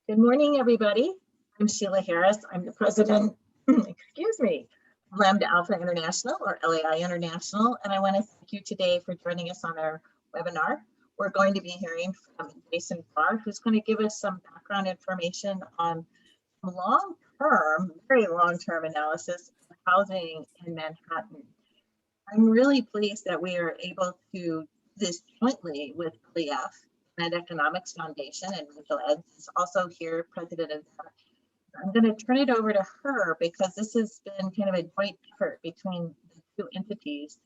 Good morning, everybody. I'm Sheila Harris. I'm the president, excuse me, of Lambda Alpha International, or LAI International, and I want to thank you today for joining us on our webinar. We're going to be hearing from Jason Barr, who's going to give us some background information on long-term, very long-term analysis of housing in Manhattan. I'm really pleased that we are able to do this jointly with LEF, Med Economics Foundation, and Rachel Eds is also here, president of that. I'm going to turn it over to her because this has been kind of a joint effort between the two entities.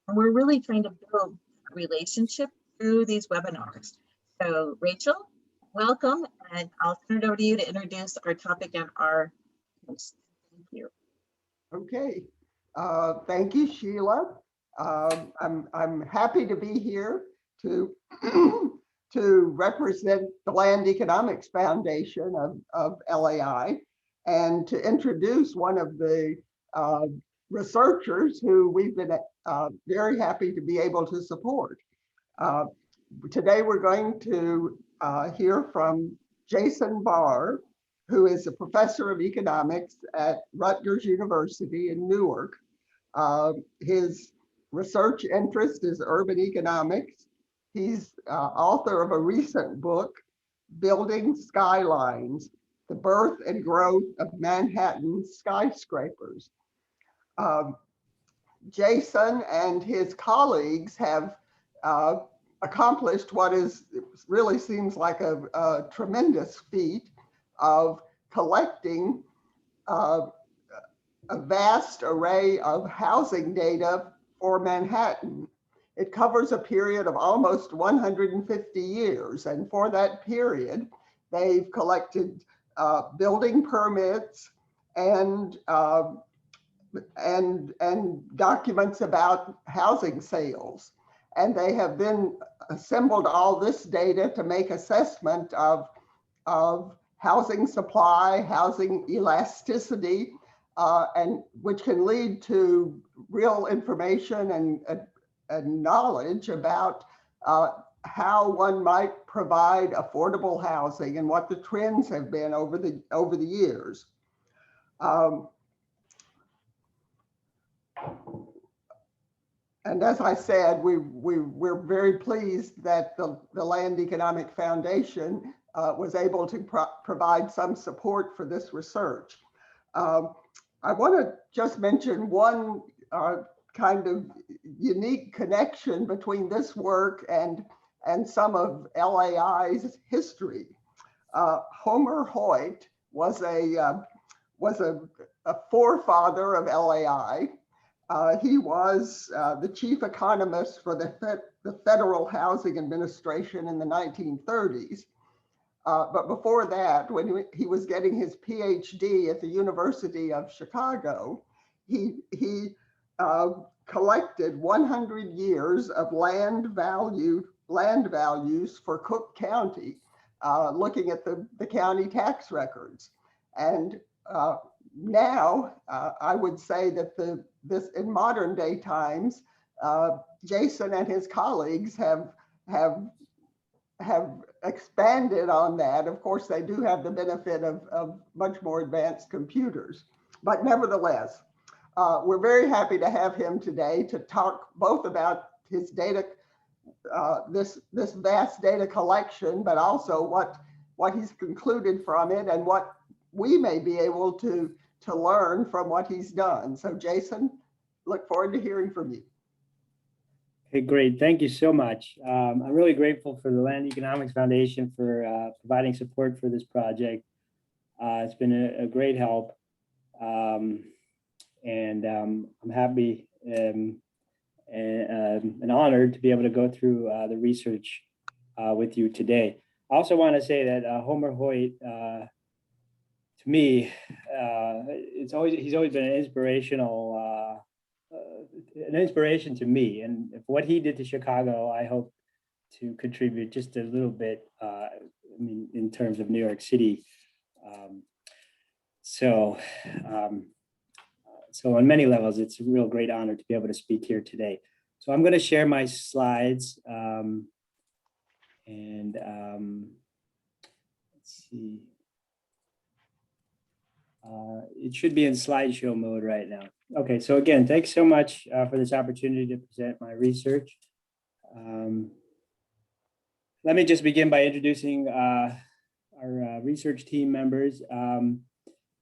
And we're really trying to build a relationship through these webinars. So Rachel, welcome, and I'll turn it over to you to introduce our topic and our host. Thank you. Okay, thank you, Sheila. I'm happy to be here to to represent the Land Economics Foundation of LAI and to introduce one of the researchers who we've been very happy to be able to support. Today we're going to hear from Jason Barr, who is a professor of economics at Rutgers University in Newark. His research interest is urban economics. He's author of a recent book, Building Skylines, The Birth and Growth of Manhattan Skyscrapers. Jason and his colleagues have accomplished what really seems like a tremendous feat of collecting a vast array of housing data for Manhattan. It covers a period of almost 150 years, and for that period, they've collected building permits and documents about housing sales. And they have then assembled all this data to make assessment of housing supply, housing elasticity, and which can lead to real information and knowledge about how one might provide affordable housing and what the trends have been over the years. And as I said, we're very pleased that the Land Economic Foundation was able to provide some support for this research. I want to just mention one kind of unique connection between this work and some of LAI's history. Homer Hoyt was a forefather of LAI. He was the chief economist for the Federal Housing Administration in the 1930s. But before that, when he was getting his PhD at the University of Chicago, he collected 100 years of land values for Cook County, looking at the county tax records. And now I would say that this in modern day times, Jason and his colleagues have expanded on that. Of course, they do have the benefit of much more advanced computers, but nevertheless, we're very happy to have him today to talk both about his data, this vast data collection, but also what he's concluded from it and what we may be able to learn from what he's done. So Jason, look forward to hearing from you. Okay, great. Thank you so much. I'm really grateful for the Land Economics Foundation for providing support for this project. It's been a great help. And I'm happy and honored to be able to go through the research with you today. I also want to say that Homer Hoyt, to me, he's always been an inspiration to me, and if what he did to Chicago, I hope to contribute just a little bit. I mean, in terms of New York City. So on many levels, it's a real great honor to be able to speak here today. So I'm going to share my slides, let's see. It should be in slideshow mode right now. Okay, so again, thanks so much for this opportunity to present my research. Let me just begin by introducing our research team members.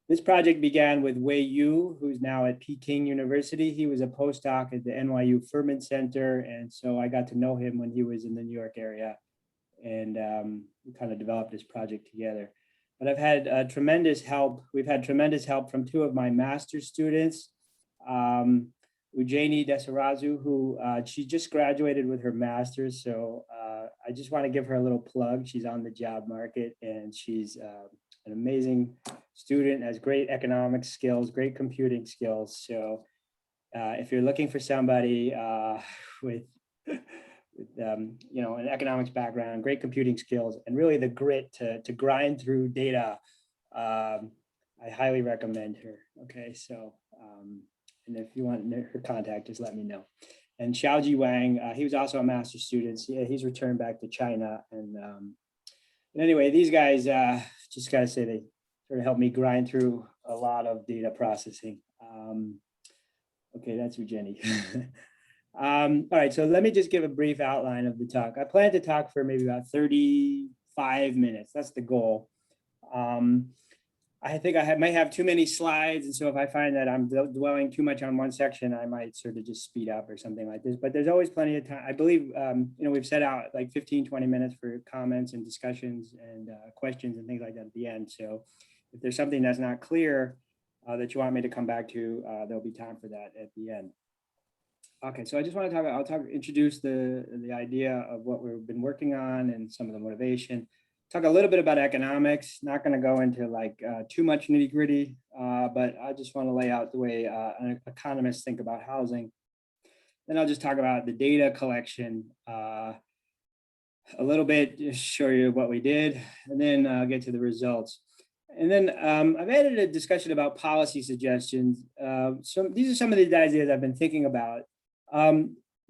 This project began with Wei Yu, who's now at Peking University. He was a postdoc at the NYU Furman Center, and so I got to know him when he was in the New York area, and we kind of developed this project together. But I've had tremendous help. We've had tremendous help from two of my master's students, Ujjani Desarazu, who she just graduated with her master's. So I just want to give her a little plug. She's on the job market, and she's an amazing student, has great economic skills, great computing skills. So if you're looking for somebody with you know, an economics background, great computing skills, and really the grit to grind through data, I highly recommend her. Okay, so and if you want her contact, just let me know. And Xiaoji Wang, he was also a master's student. So yeah, he's returned back to China. And anyway, these guys, just gotta say, they sort of helped me grind through a lot of data processing. Okay, that's Ujjani. All right, so let me just give a brief outline of the talk. I plan to talk for maybe about 35 minutes. That's the goal. I think I might have too many slides, and so if I find that I'm dwelling too much on one section, I might sort of just speed up or something like this. But there's always plenty of time. I believe, you know, we've set out like 15, 20 minutes for comments and discussions and questions and things like that at the end. So if there's something that's not clear that you want me to come back to, there'll be time for that at the end. Okay, so I just want to introduce the idea of what we've been working on and some of the motivation. Talk a little bit about economics, not going to go into like too much nitty gritty, but I just want to lay out the way economists think about housing. Then I'll just talk about the data collection a little bit, just show you what we did, and then get to the results. And then I've added a discussion about policy suggestions. So these are some of the ideas I've been thinking about.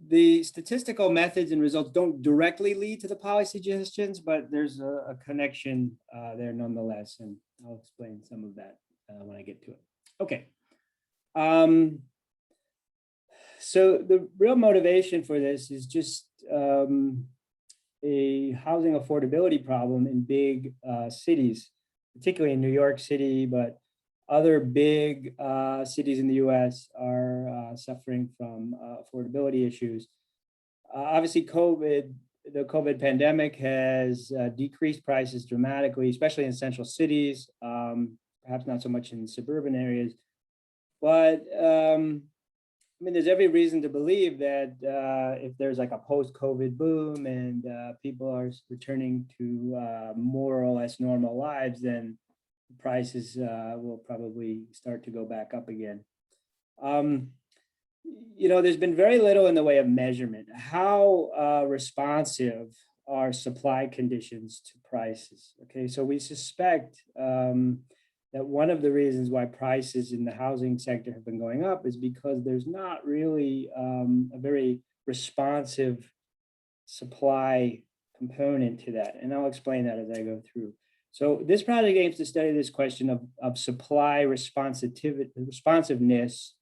The statistical methods and results don't directly lead to the policy suggestions, but there's a connection there nonetheless, and I'll explain some of that when I get to it. Okay. So the real motivation for this is just a housing affordability problem in big cities, particularly in New York City, but other big cities in the US are suffering from affordability issues. Obviously, the COVID pandemic has decreased prices dramatically, especially in central cities, perhaps not so much in suburban areas. But I mean, there's every reason to believe that if there's like a post-COVID boom and people are returning to more or less normal lives, then prices will probably start to go back up again. You know, there's been very little in the way of measurement. How responsive are supply conditions to prices? Okay, so we suspect that one of the reasons why prices in the housing sector have been going up is because there's not really a very responsive supply component to that. And I'll explain that as I go through. So this project aims to study this question of supply responsiveness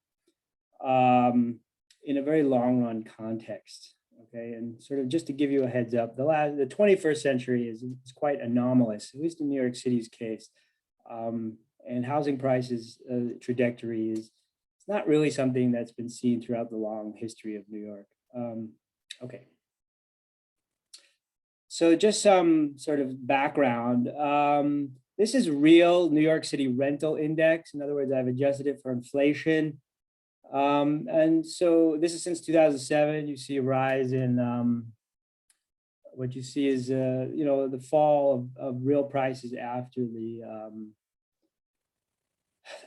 in a very long run context. Okay, and sort of just to give you a heads up, the 21st century is quite anomalous, at least in New York City's case. And housing prices trajectory is not really something that's been seen throughout the long history of New York. Okay. So just some sort of background. This is real New York City rental index. In other words, I've adjusted it for inflation. And so this is since 2007. You see a rise in what you see is you know, the fall of real prices after the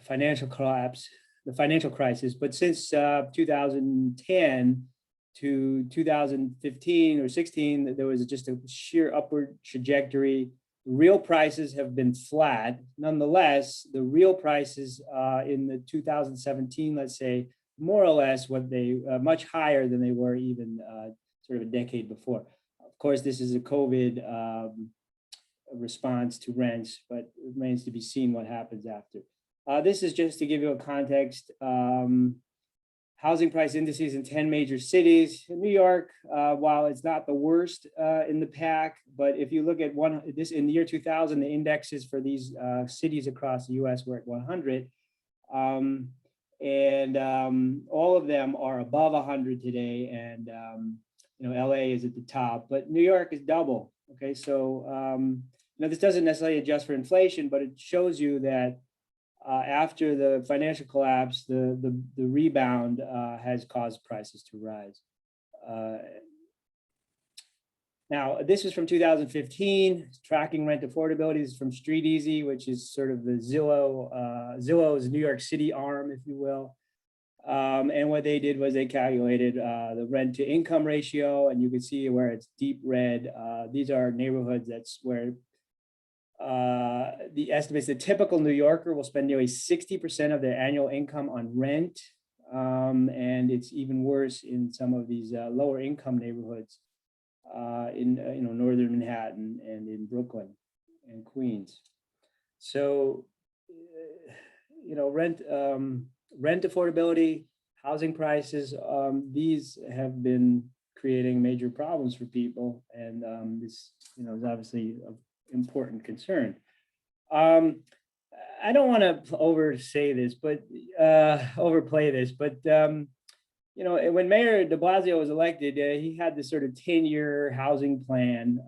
financial collapse, the financial crisis. But since 2010 to 2015 or 16, there was just a sheer upward trajectory. Real prices have been flat. Nonetheless, the real prices in the 2017, let's say, more or less what they much higher than they were even sort of a decade before. Of course, this is a COVID response to rents, but it remains to be seen what happens after. This is just to give you a context. Housing price indices in 10 major cities. In New York, while it's not the worst in the pack, but if you look at this in the year 2000, the indexes for these cities across the US were at 100. All of them are above 100 today. And LA is at the top, but New York is double. Okay, so this doesn't necessarily adjust for inflation, but it shows you that after the financial collapse, the rebound has caused prices to rise. Now, this is from 2015, tracking rent affordability. This is from Street Easy, which is sort of the Zillow's New York City arm, if you will. And what they did was they calculated the rent to income ratio, and you can see where it's deep red. These are neighborhoods that's where the estimates, the typical New Yorker will spend nearly 60% of their annual income on rent. And it's even worse in some of these lower income neighborhoods in northern Manhattan and in Brooklyn and Queens. So, rent affordability, housing prices, these have been creating major problems for people. And this, is obviously of important concern. I don't want to overplay this, but when Mayor de Blasio was elected, he had this sort of 10-year housing plan.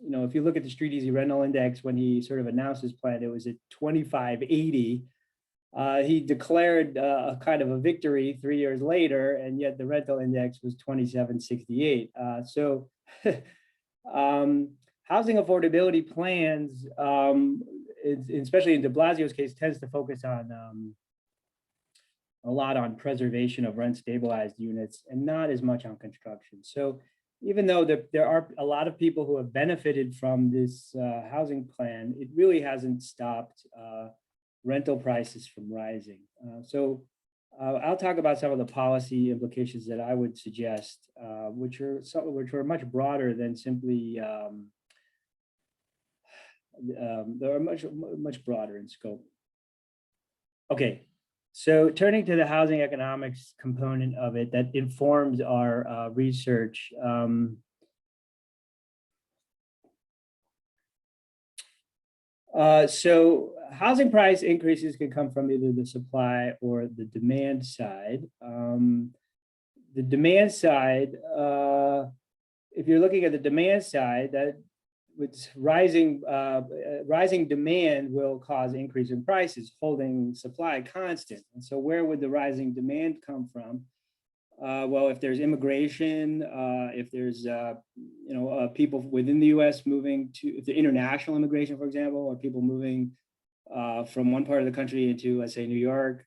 If you look at the Street Easy Rental Index, when he sort of announced his plan, it was at 2580. He declared a kind of a victory 3 years later, and yet the rental index was 2768. Housing affordability plans, especially in de Blasio's case, tends to focus on a lot on preservation of rent stabilized units and not as much on construction. So even though there are a lot of people who have benefited from this housing plan, it really hasn't stopped rental prices from rising. I'll talk about some of the policy implications that I would suggest, which are much broader than simply they're much broader in scope. Okay, so turning to the housing economics component of it that informs our research. So housing price increases can come from either the supply or the demand side. The demand side, if you're looking at the demand side, that with rising demand will cause increase in prices, holding supply constant. And so where would the rising demand come from? Well, if there's immigration, if there's people within the U.S. moving to, if the international immigration, for example, or people moving from one part of the country into, let's say, New York,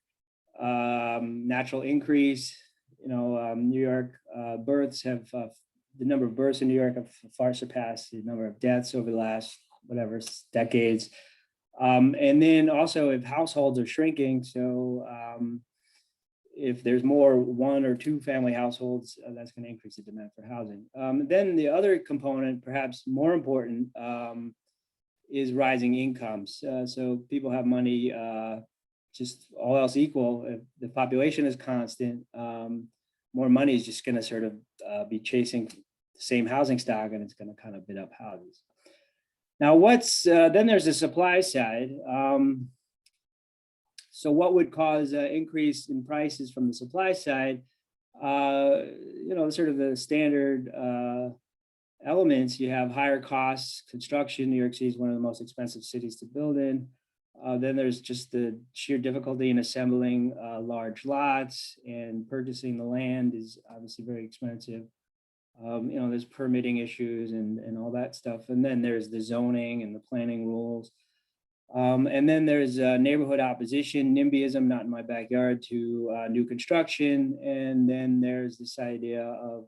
natural increase. New York births have the number of births in New York have far surpassed the number of deaths over the last decades. And then also if households are shrinking, so if there's more 1 or 2 family households, that's going to increase the demand for housing. Then the other component, perhaps more important, is rising incomes. So people have money, just all else equal. If the population is constant, more money is just going to sort of be chasing the same housing stock, and it's going to kind of bid up houses. Now, then there's the supply side. So what would cause an increase in prices from the supply side? Sort of the standard elements. You have higher costs, construction. New York City is one of the most expensive cities to build in. Then there's just the sheer difficulty in assembling large lots, and purchasing the land is obviously very expensive. There's permitting issues and all that stuff. And then there's the zoning and the planning rules. And then there's neighborhood opposition, NIMBYism, not in my backyard, to new construction. And then there's this idea of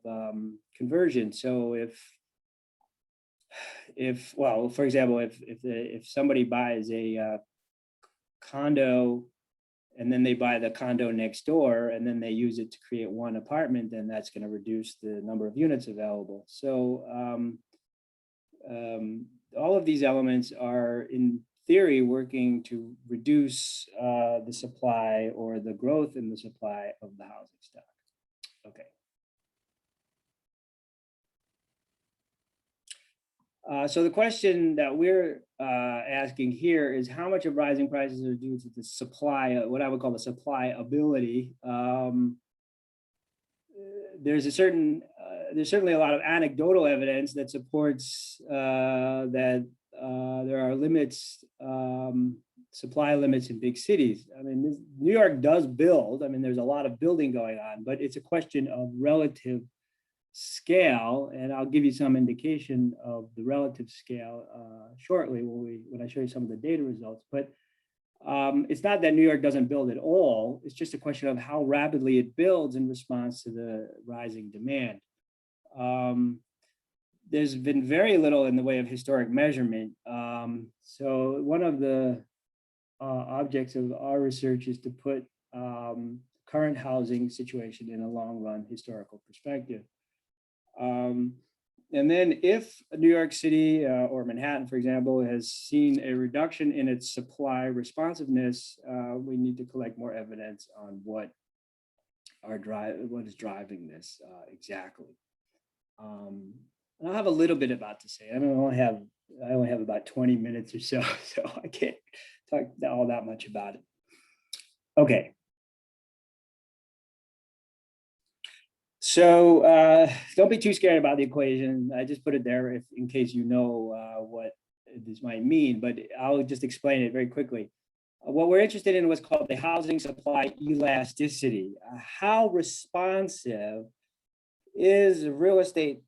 conversion. So for example, if somebody buys a condo and then they buy the condo next door and then they use it to create one apartment, then that's going to reduce the number of units available. So all of these elements are, in theory, working to reduce the supply or the growth in the supply of the housing stock. Okay. So the question that we're asking here is how much of rising prices are due to the supply, what I would call the supply ability. There's certainly a lot of anecdotal evidence that supports that there are limits, supply limits in big cities. I mean, New York does build. I mean, there's a lot of building going on, but it's a question of relative scale, and I'll give you some indication of the relative scale shortly when I show you some of the data results. But it's not that New York doesn't build at all. It's just a question of how rapidly it builds in response to the rising demand. There's been very little in the way of historic measurement. So one of the objects of our research is to put current housing situation in a long run historical perspective. And then if New York City or Manhattan, for example, has seen a reduction in its supply responsiveness, we need to collect more evidence on what is driving this exactly. And I'll have a little bit about to say. I only have about 20 minutes or so, so I can't talk all that much about it. Okay. So don't be too scared about the equation. I just put it there in case you know what this might mean, but I'll just explain it very quickly. What we're interested in was called the housing supply elasticity. How responsive is real estate?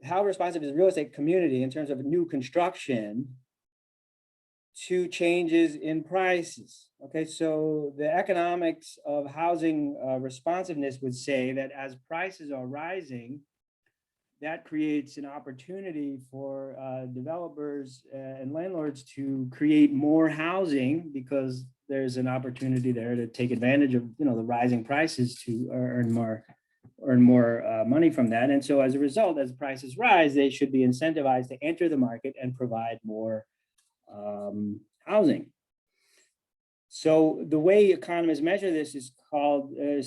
How responsive is the real estate community in terms of new construction to changes in prices? Okay, so the economics of housing responsiveness would say that as prices are rising, that creates an opportunity for developers and landlords to create more housing because there's an opportunity there to take advantage of the rising prices to earn more money from that. And so as a result, as prices rise, they should be incentivized to enter the market and provide more housing. So the way economists measure this is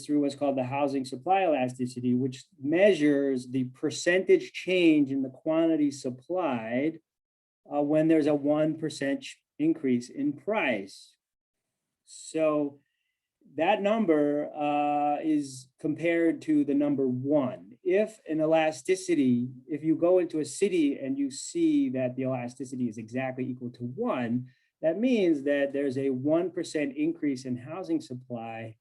through what's called the housing supply elasticity, which measures the percentage change in the quantity supplied when there's a 1% increase in price. So that number is compared to the number 1. If you go into a city and you see that the elasticity is exactly equal to 1, that means that there's a 1% increase in housing supply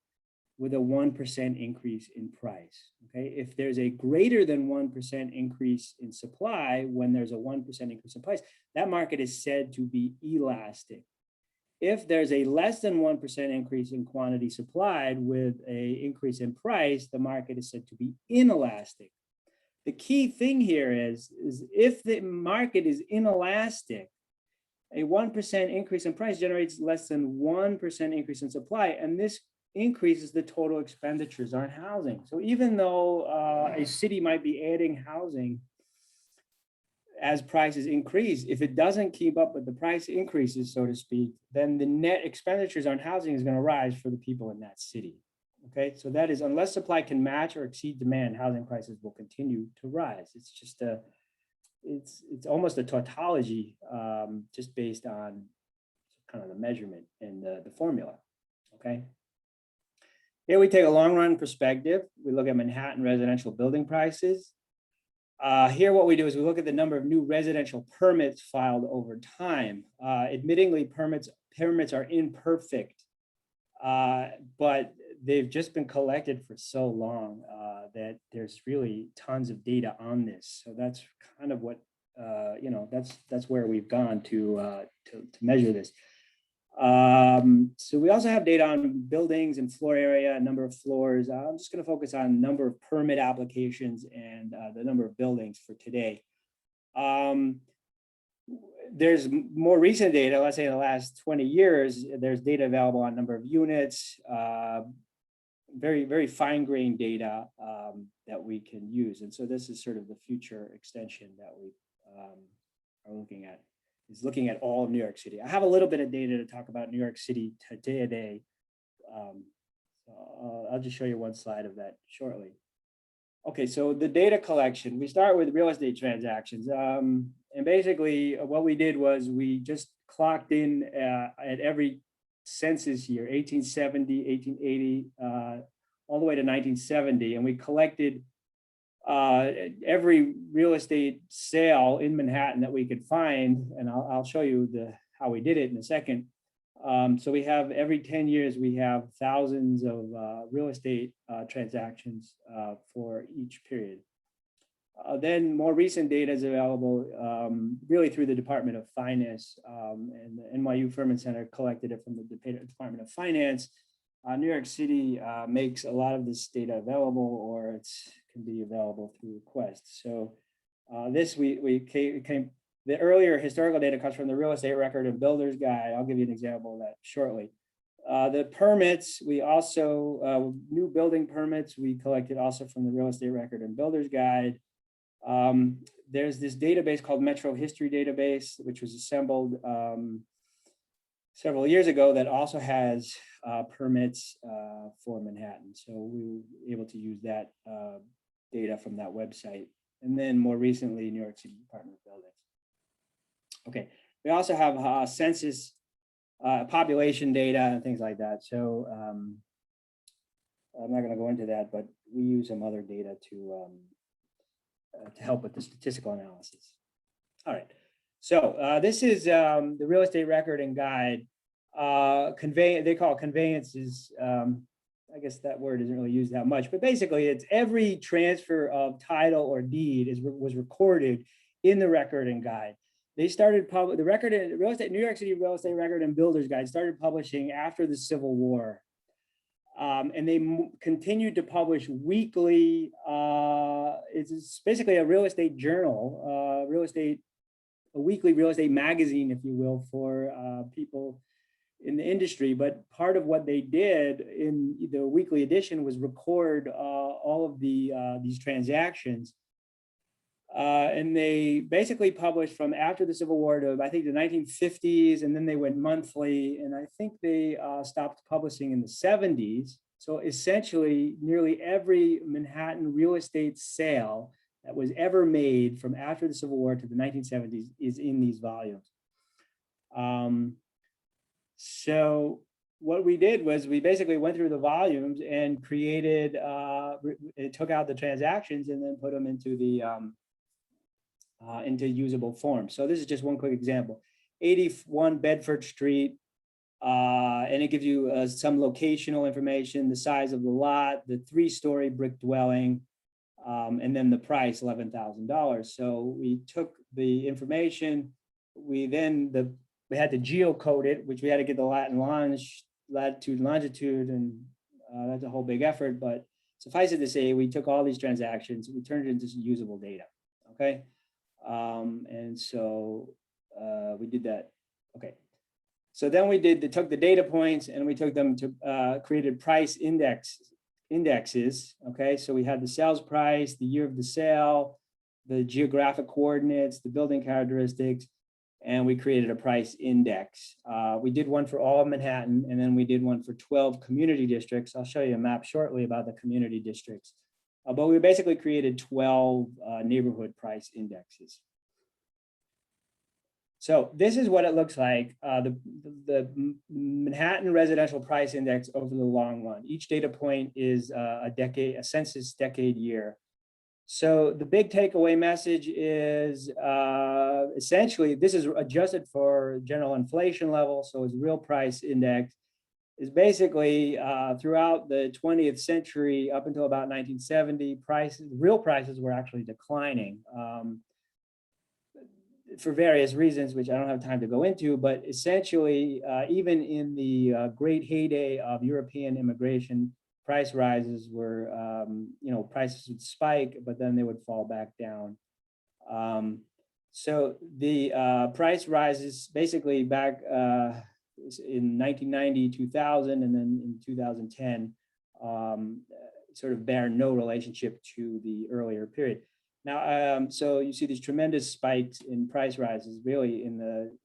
with a 1% increase in price. Okay, if there's a greater than 1% increase in supply when there's a 1% increase in price, that market is said to be elastic. If there's a less than 1% increase in quantity supplied with an increase in price, the market is said to be inelastic. The key thing here is if the market is inelastic, a 1% increase in price generates less than 1% increase in supply, and this increases the total expenditures on housing. So even though a city might be adding housing as prices increase, if it doesn't keep up with the price increases, so to speak, then the net expenditures on housing is going to rise for the people in that city. Okay, so that is, unless supply can match or exceed demand, housing prices will continue to rise. It's just it's almost a tautology just based on kind of the measurement and the formula. Okay. Here we take a long run perspective. We look at Manhattan residential building prices. Here what we do is we look at the number of new residential permits filed over time. Admittingly, permits are imperfect, but they've just been collected for so long that there's really tons of data on this. So that's kind of what, that's where we've gone to measure this. So we also have data on buildings and floor area, number of floors. I'm just going to focus on number of permit applications and the number of buildings for today. There's more recent data, let's say in the last 20 years, there's data available on number of units, very, very fine-grained data that we can use. And so this is sort of the future extension that we are looking at. is looking at all of New York City. I have a little bit of data to talk about New York City today. So I'll just show you one slide of that shortly. Okay, so the data collection, we start with real estate transactions. And basically what we did was we just clocked in at every census year, 1870, 1880, all the way to 1970. And we collected every real estate sale in Manhattan that we could find. And I'll show you how we did it in a second. So we have every 10 years, we have thousands of real estate transactions for each period. Then more recent data is available really through the Department of Finance, and the NYU Furman Center collected it from the Department of Finance. New York City makes a lot of this data available, or it can be available through request. So this the earlier historical data comes from the Real Estate Record and Builder's Guide. I'll give you an example of that shortly. The permits, we also, new building permits, we collected also from the Real Estate Record and Builder's Guide. There's this database called Metro History Database, which was assembled several years ago, that also has permits for Manhattan. So we were able to use that data from that website. And then more recently, New York City Department of Buildings. Okay, we also have census population data and things like that. So I'm not going to go into that, but we use some other data to help with the statistical analysis. All right, so this is the Real Estate Record and Guide. They call it conveyances. I guess that word isn't really used that much, but basically it's every transfer of title or deed was recorded in the Record and Guide. They started the record in New York City Real Estate Record and Builder's Guide started publishing after the Civil War. And they continued to publish weekly. It's basically a real estate journal, a weekly real estate magazine, if you will, for people in the industry. But part of what they did in the weekly edition was record all of these transactions. And they basically published from after the Civil War to, I think, the 1950s, and then they went monthly, and I think they stopped publishing in the 70s. So essentially, nearly every Manhattan real estate sale that was ever made from after the Civil War to the 1970s is in these volumes. So what we did was we basically went through the volumes and created, it took out the transactions and then put them into the into usable form. So this is just one quick example. 81 Bedford Street, and it gives you some locational information, the size of the lot, the 3-story brick dwelling, and then the price, $11,000. So we took the information, we had to geocode it, which we had to get the latitude, longitude, and that's a whole big effort, but suffice it to say, we took all these transactions, we turned it into usable data, okay? And so we did that. Okay. So then we took the data points and we took them to created price indexes. Okay. So we had the sales price, the year of the sale, the geographic coordinates, the building characteristics, and we created a price index. We did one for all of Manhattan, and then we did one for 12 community districts. I'll show you a map shortly about the community districts. But we basically created 12 neighborhood price indexes. So this is what it looks like, the Manhattan residential price index over the long run. Each data point is a census decade year. So the big takeaway message is essentially this is adjusted for general inflation level. So it's real price index is basically throughout the 20th century up until about 1970, real prices were actually declining for various reasons, which I don't have time to go into, but essentially even in the great heyday of European immigration, price rises were, prices would spike, but then they would fall back down. So the price rises basically back in 1990, 2000, and then in 2010, sort of bear no relationship to the earlier period. Now, so you see these tremendous spikes in price rises really in the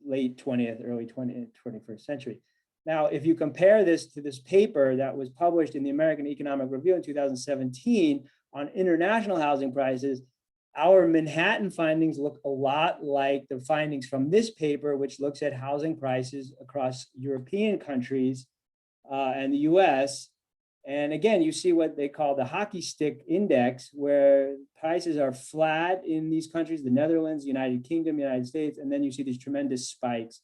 late 20th, early 21st century. Now, if you compare this to this paper that was published in the American Economic Review in 2017 on international housing prices, our Manhattan findings look a lot like the findings from this paper, which looks at housing prices across European countries and the US. And again, you see what they call the hockey stick index, where prices are flat in these countries, the Netherlands, United Kingdom, United States, and then you see these tremendous spikes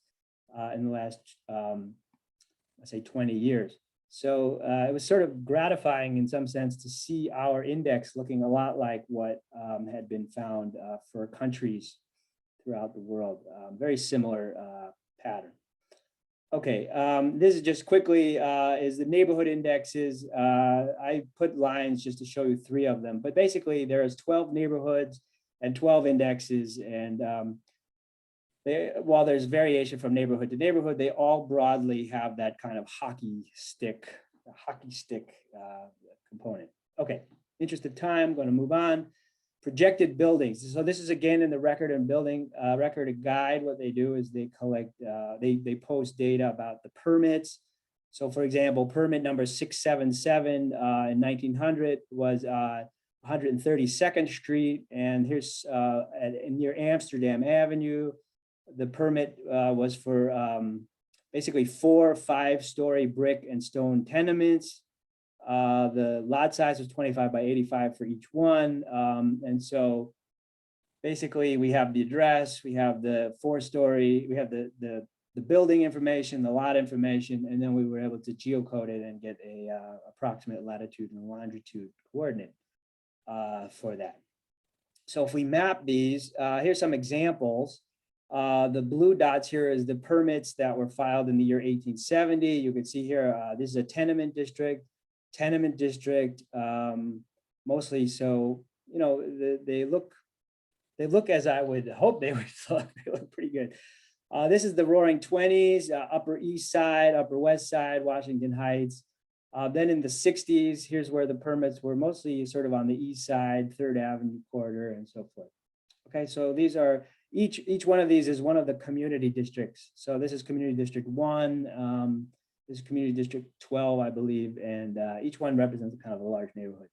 in the last, let's say 20 years. So it was sort of gratifying in some sense to see our index looking a lot like what had been found for countries throughout the world. Very similar pattern. Okay, this is just quickly is the neighborhood indexes. I put lines just to show you 3 of them, but basically there's 12 neighborhoods and 12 indexes, and while there's variation from neighborhood to neighborhood, they all broadly have that kind of hockey stick component. Okay, interest of time, I'm going to move on. Projected buildings. So this is again in the record and building record and guide. What they do is they collect, they post data about the permits. So for example, permit number 677 in 1900 was 132nd Street, and here's near Amsterdam Avenue. The permit was for basically 4 5-story brick and stone tenements. The lot size was 25 by 85 for each one. And so basically we have the address, we have the 4-story, we have the building information, the lot information, and then we were able to geocode it and get a approximate latitude and longitude coordinate for that. So if we map these, here's some examples. The blue dots here is the permits that were filed in the year 1870. You can see here, this is a tenement district. Mostly, so you know, they look as I would hope they would look. They look pretty good. This is the Roaring 20s, Upper East Side, Upper West Side, Washington Heights. Then in the 60s, here's where the permits were mostly sort of on the east side, 3rd Avenue corridor, and so forth. Okay, so these are each one of these is one of the community districts. So this is Community District 1. This is Community District 12, I believe, and each one represents kind of a large neighborhood.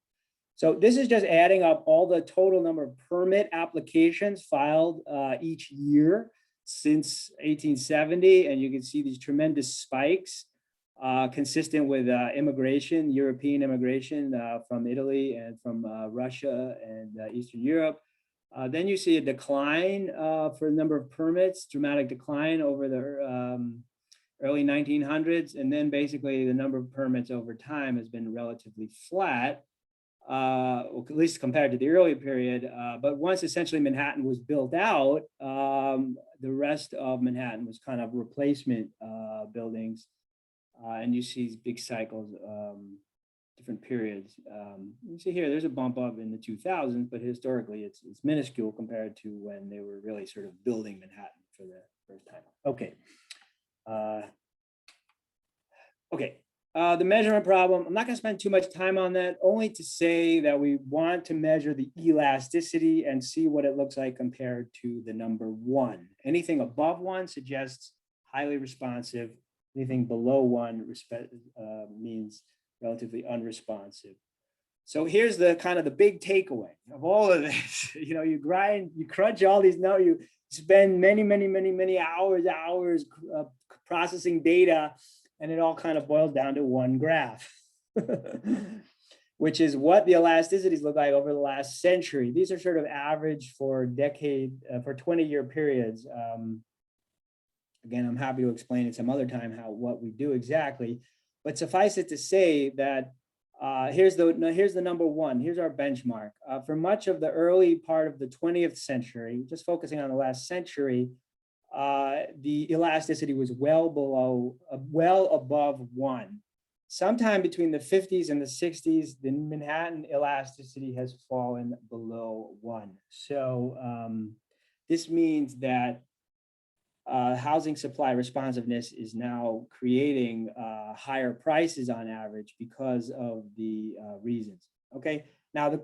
So this is just adding up all the total number of permit applications filed each year since 1870, and you can see these tremendous spikes consistent with immigration, European immigration from Italy and from Russia and Eastern Europe. Then you see a decline for the number of permits, dramatic decline over the early 1900s, and then basically the number of permits over time has been relatively flat, at least compared to the early period. But once essentially Manhattan was built out, the rest of Manhattan was kind of replacement buildings, and you see these big cycles, different periods. You see here, there's a bump up in the 2000s, but historically it's minuscule compared to when they were really sort of building Manhattan for the first time. Okay. The measurement problem, I'm not going to spend too much time on that, only to say that we want to measure the elasticity and see what it looks like compared to the number 1. Anything above 1 suggests highly responsive. Anything below 1 means relatively unresponsive. So here's the kind of the big takeaway of all of this. You know, you crunch all these notes, you spend many hours processing data, and it all kind of boils down to one graph, which is what the elasticities look like over the last century. These are sort of average for 20-year periods. Again, I'm happy to explain at some other time what we do exactly, but suffice it to say that here's the number 1. Here's our benchmark. For much of the early part of the 20th century, just focusing on the last century, the elasticity was well above 1. Sometime between the 50s and the 60s, the Manhattan elasticity has fallen below 1. So this means that housing supply responsiveness is now creating higher prices on average because of the reasons. Okay, now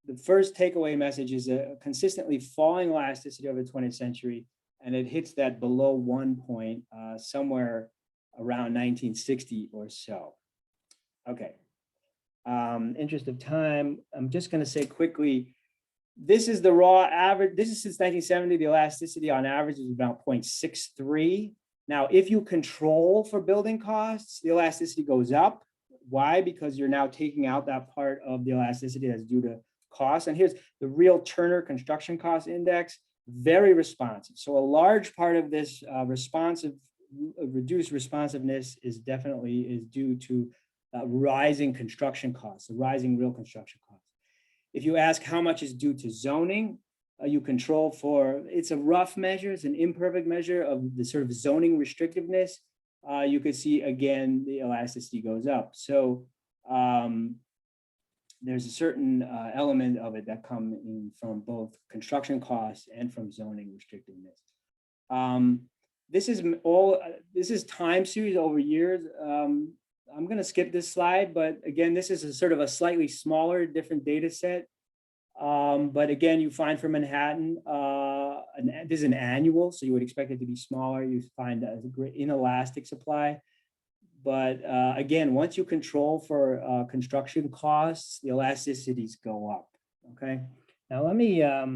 the first takeaway message is a consistently falling elasticity over the 20th century, and it hits that below 1 point somewhere around 1960 or so. Okay. Interest of time, I'm just going to say quickly, this is the raw average. This is since 1970. The elasticity on average is about 0.63. Now, if you control for building costs, the elasticity goes up. Why? Because you're now taking out that part of the elasticity that's due to cost. And here's the real Turner construction cost index, very responsive. So a large part of this reduced responsiveness is due to rising construction costs, rising real construction costs. If you ask how much is due to zoning, you control for, it's a rough measure, it's an imperfect measure of the sort of zoning restrictiveness. You could see again, the elasticity goes up. So there's a certain element of it that come in from both construction costs and from zoning restrictiveness. This is time series over years. I'm going to skip this slide, but again, this is a sort of a slightly smaller, different data set. But again, you find for Manhattan, this is an annual, so you would expect it to be smaller. You find a great inelastic supply. But again, once you control for construction costs, the elasticities go up. Okay. Now let me, yeah.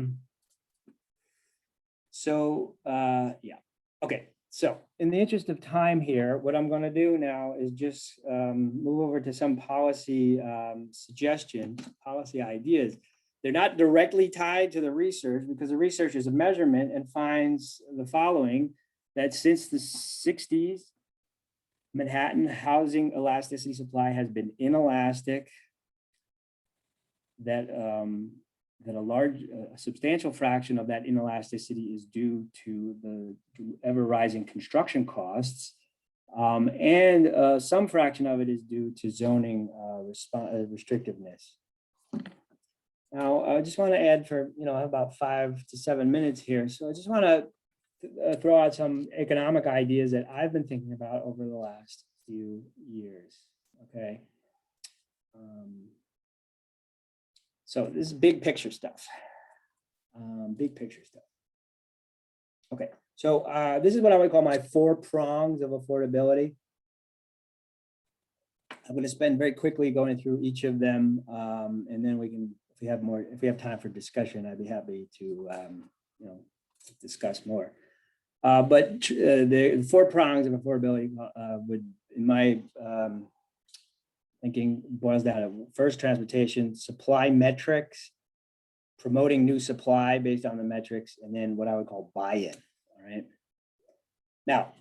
Okay. So in the interest of time here, what I'm going to do now is just move over to some policy suggestions, policy ideas. They're not directly tied to the research because the research is a measurement and finds the following, that since the 60s, Manhattan housing elasticity supply has been inelastic, that a substantial fraction of that inelasticity is due to the ever rising construction costs, and some fraction of it is due to zoning restrictiveness. Now, I just want to add for, about 5 to 7 minutes here. So I just want to throw out some economic ideas that I've been thinking about over the last few years. Okay. So this is big picture stuff. Big picture stuff. Okay. So this is what I would call my 4 prongs of affordability. I'm going to spend very quickly going through each of them, and then we can, if we have time for discussion, I'd be happy to, discuss more. But the 4 prongs of affordability would, in my thinking, boils down to first, transportation, supply metrics, promoting new supply based on the metrics, and then what I would call buy-in. All right. Now,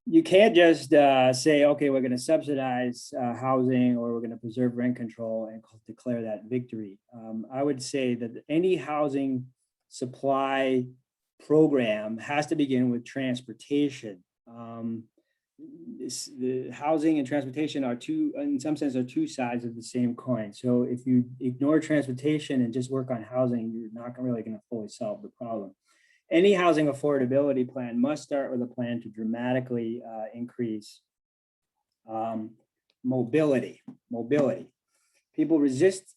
you can't just say, okay, we're going to subsidize housing, or we're going to preserve rent control and declare that victory. I would say that any housing supply program has to begin with transportation. The housing and transportation are in some sense, are two sides of the same coin. So if you ignore transportation and just work on housing, you're not really going to fully solve the problem. Any housing affordability plan must start with a plan to dramatically increase mobility. People resist.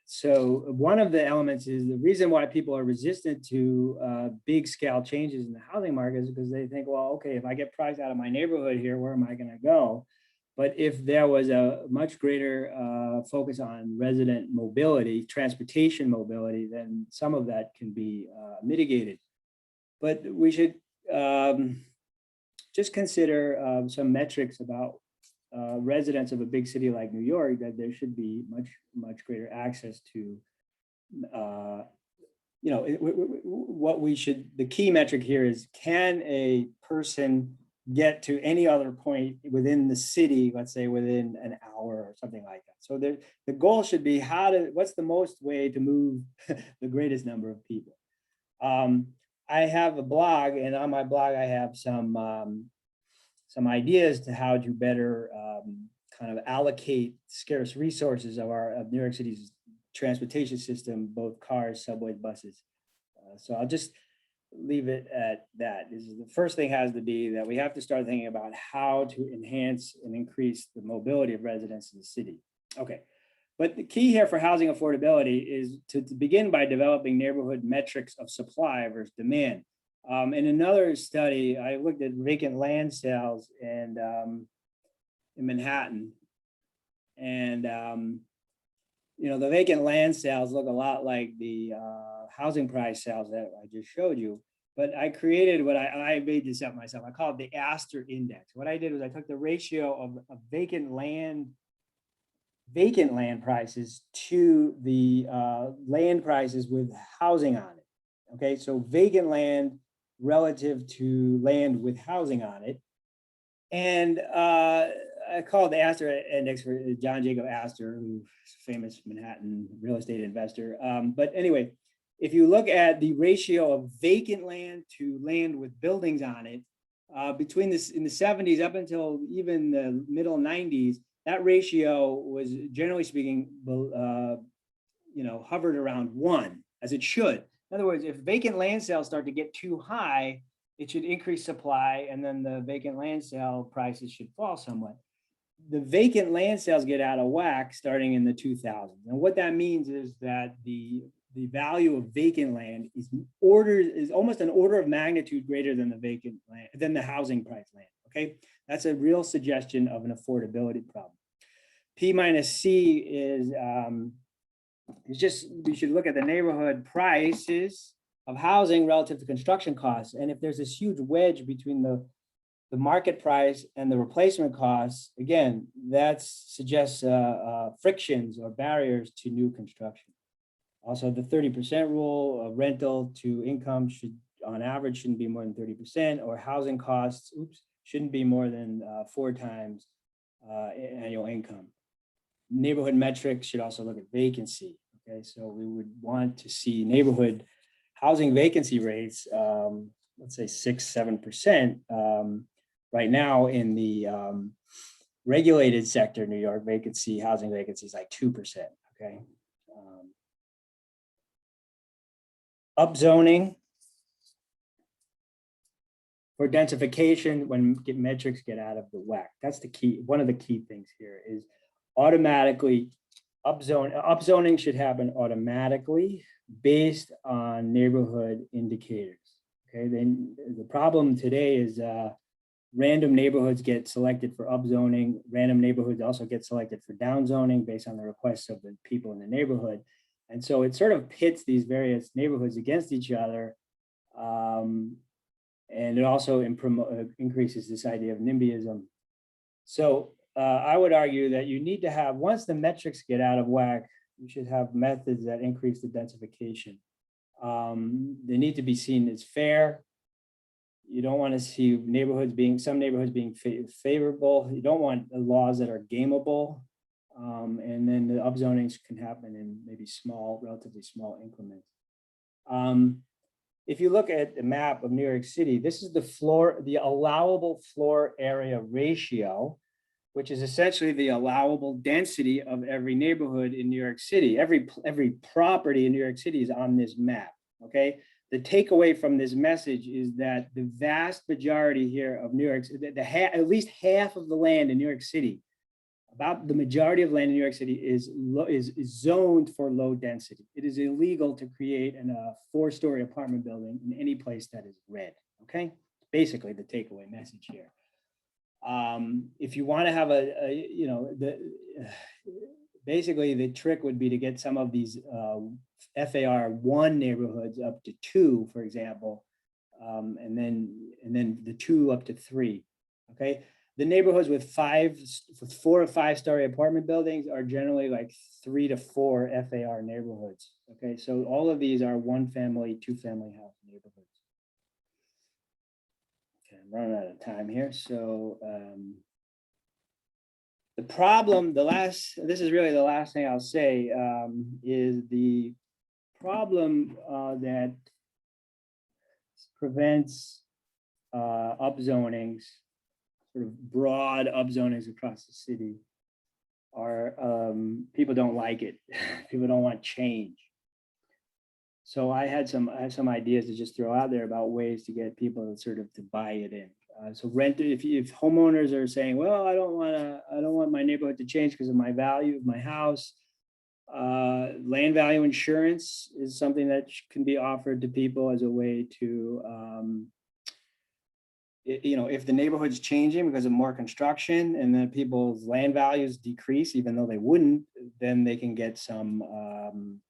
So one of the elements is the reason why people are resistant to big scale changes in the housing market is because they think, well, okay, if I get priced out of my neighborhood here, where am I going to go? But if there was a much greater focus on resident mobility, transportation mobility, then some of that can be mitigated. But we should just consider some metrics about residents of a big city like New York, that there should be much greater access to, the key metric here is, can a person get to any other point within the city, let's say within an hour or something like that. So the goal should be what's the most way to move the greatest number of people. I have a blog, and on my blog I have some ideas to how to better kind of allocate scarce resources of New York City's transportation system, both cars, subways, buses. So I'll just leave it at that. The first thing has to be that we have to start thinking about how to enhance and increase the mobility of residents in the city. Okay, But the key here for housing affordability is to begin by developing neighborhood metrics of supply versus demand. In another study, I looked at vacant land sales and in Manhattan, and the vacant land sales look a lot like the housing price sales that I just showed you. But I created what I made this up myself. I call it the Aster Index. What I did was I took the ratio of vacant land prices to the land prices with housing on it. Okay, so vacant land relative to land with housing on it. And I call it the Aster Index for John Jacob Astor, who's a famous Manhattan real estate investor. But anyway, if you look at the ratio of vacant land to land with buildings on it, between this in the 70s up until even the middle 90s, that ratio was generally speaking, hovered around 1, as it should. In other words, if vacant land sales start to get too high, it should increase supply, and then the vacant land sale prices should fall somewhat. The vacant land sales get out of whack starting in the 2000s. And what that means is that the value of vacant land is almost an order of magnitude greater than the vacant land, than the housing price land. Okay, that's a real suggestion of an affordability problem. P minus C is just, we should look at the neighborhood prices of housing relative to construction costs. And if there's this huge wedge between the market price and the replacement costs, again, that suggests frictions or barriers to new construction. Also, the 30% rule of rental to income should, on average, shouldn't be more than 30%, or housing costs, shouldn't be more than 4 times annual income. Neighborhood metrics should also look at vacancy. Okay, so we would want to see neighborhood housing vacancy rates, let's say 6-7%. Right now in the regulated sector, New York, housing vacancy is like 2%. Okay. Upzoning for densification when metrics get out of the whack. That's the key. One of the key things here is automatically upzoning should happen automatically based on neighborhood indicators. Okay, then the problem today is random neighborhoods get selected for upzoning. Random neighborhoods also get selected for downzoning based on the requests of the people in the neighborhood. And so it sort of pits these various neighborhoods against each other. And it also increases this idea of NIMBYism. So I would argue that you need to have, once the metrics get out of whack, you should have methods that increase the densification. They need to be seen as fair. You don't want to see some neighborhoods being favorable. You don't want laws that are gameable. And then the upzonings can happen in maybe relatively small increments. If you look at the map of New York City, this is the allowable floor area ratio, which is essentially the allowable density of every neighborhood in New York City. Every property in New York City is on this map, okay? The takeaway from this message is that the vast majority here of New York, at least half of the land in New York City, about the majority of land in New York City is zoned for low density. It is illegal to create a 4-story apartment building in any place that is red, okay? Basically the takeaway message here. If you want to have basically the trick would be to get some of these FAR 1 neighborhoods up to 2, for example, and then the 2 up to 3, okay? The neighborhoods with 4 or 5-story apartment buildings are generally like 3 to 4 FAR neighborhoods. Okay, so all of these are 1-family, 2-family house neighborhoods. Okay, I'm running out of time here. So the problem, this is really the last thing I'll say, is the problem that prevents upzonings, sort of broad upzonings across the city, are people don't like it. People don't want change. So I had some ideas to just throw out there about ways to get people to buy it in. So if homeowners are saying, well, I don't want my neighborhood to change because of my value of my house, Land value insurance is something that can be offered to people as a way to, if the neighborhood's changing because of more construction and then people's land values decrease, even though they wouldn't, then they can get some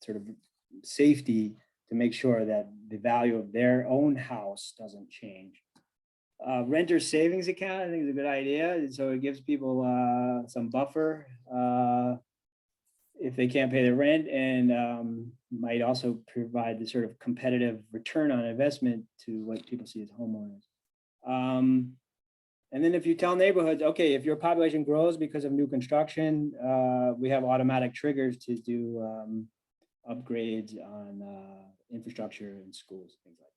sort of safety to make sure that the value of their own house doesn't change. Renter savings account, I think, is a good idea. So it gives people some buffer if they can't pay their rent, and might also provide the sort of competitive return on investment to what people see as homeowners. And then if you tell neighborhoods, okay, if your population grows because of new construction, we have automatic triggers to do upgrades on infrastructure and schools, things like that.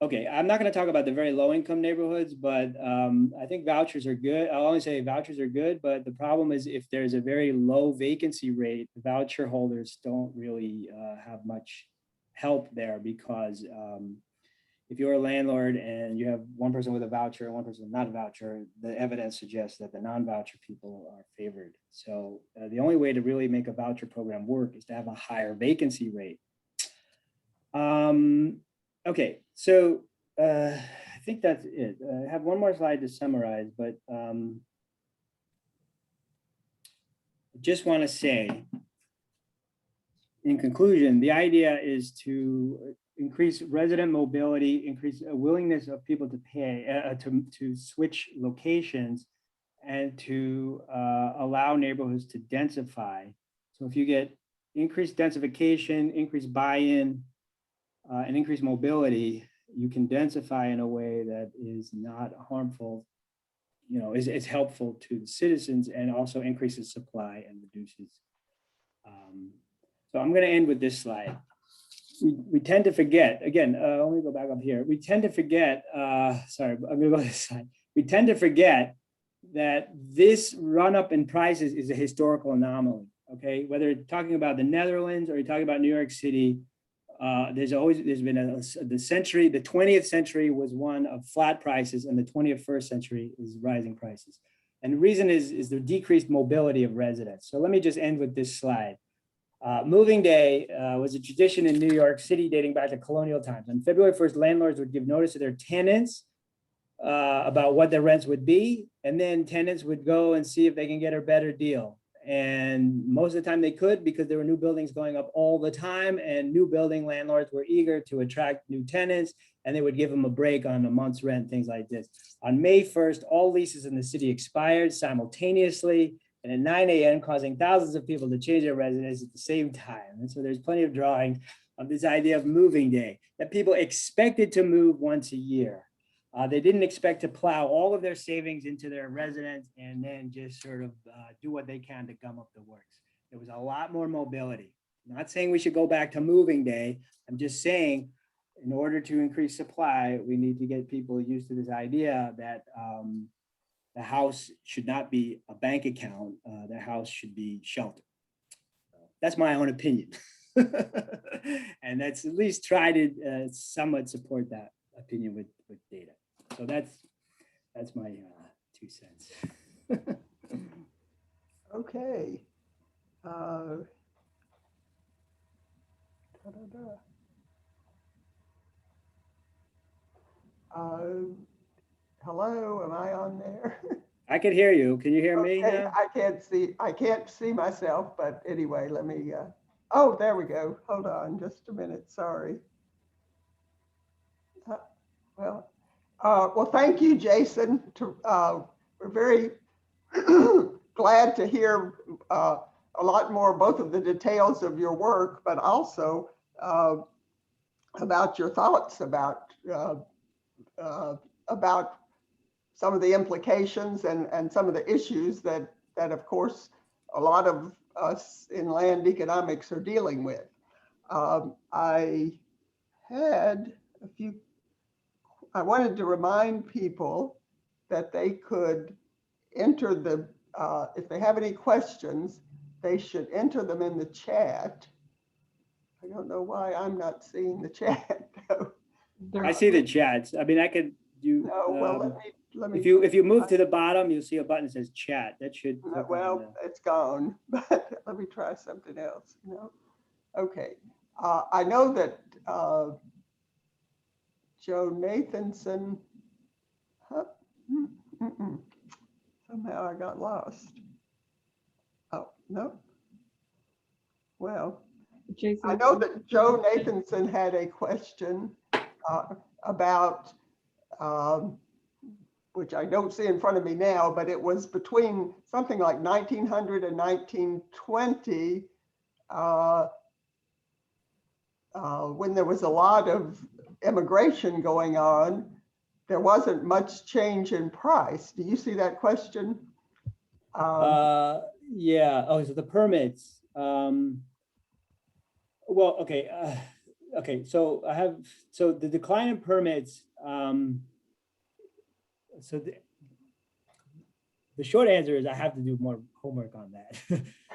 Okay, I'm not going to talk about the very low income neighborhoods, but I think vouchers are good. I'll only say vouchers are good, but the problem is if there's a very low vacancy rate, the voucher holders don't really have much help there, because if you're a landlord and you have one person with a voucher and one person with not a voucher, the evidence suggests that the non-voucher people are favored. So the only way to really make a voucher program work is to have a higher vacancy rate. Okay, so I think that's it. I have one more slide to summarize, but I just want to say, in conclusion, the idea is to increase resident mobility, increase a willingness of people to pay, to switch locations, and to allow neighborhoods to densify. So if you get increased densification, increased buy-in, and increased mobility, you can densify in a way that is not harmful, is helpful to the citizens, and also increases supply and reduces. So I'm going to end with this slide. We tend to forget, again, let me go back up here. We tend to forget, sorry, I'm going to go to this slide. We tend to forget that this run up in prices is a historical anomaly, okay? Whether you're talking about the Netherlands or you're talking about New York City, there's been the 20th century was one of flat prices, and the 21st century is rising prices. And the reason is the decreased mobility of residents. So let me just end with this slide. Moving day was a tradition in New York City dating back to colonial times. On February 1st, landlords would give notice to their tenants about what their rents would be, and then tenants would go and see if they can get a better deal. And most of the time they could, because there were new buildings going up all the time, and new building landlords were eager to attract new tenants, and they would give them a break on a month's rent, things like this. On May 1st, all leases in the city expired simultaneously, and at 9 a.m., causing thousands of people to change their residence at the same time. And so there's plenty of drawings of this idea of moving day, that people expected to move once a year. They didn't expect to plow all of their savings into their residence and then just sort of do what they can to gum up the works. There was a lot more mobility. I'm not saying we should go back to moving day. I'm just saying, in order to increase supply, we need to get people used to this idea that the house should not be a bank account. The house should be shelter. That's my own opinion. And that's at least try to somewhat support that opinion with data. So that's my 2 cents. Okay. Hello, am I on there? I can hear you. Can you hear me now? I can't see myself, but anyway, let me, oh, there we go. Hold on just a minute, sorry. Well, thank you, Jason. We're very glad to hear a lot more, both of the details of your work, but also about your thoughts about some of the implications and some of the issues that of course, a lot of us in land economics are dealing with. I wanted to remind people that they could enter if they have any questions, they should enter them in the chat. I don't know why I'm not seeing the chat though. I see the chats. I mean, I could do. No, well, let me. If you move to the bottom, you'll see a button that says chat. That should. click on Well, it's gone, but let me try something else. No. Okay. I know that Joe Nathanson, huh? Somehow I got lost. Oh, no. Well, Jason. I know that Joe Nathanson had a question about, which I don't see in front of me now, but it was between something like 1900 and 1920, when there was a lot of immigration going on, there wasn't much change in price. Do you see that question? Yeah. Oh, so the permits. Well, okay. Okay. So the decline in permits. So the short answer is I have to do more homework on that.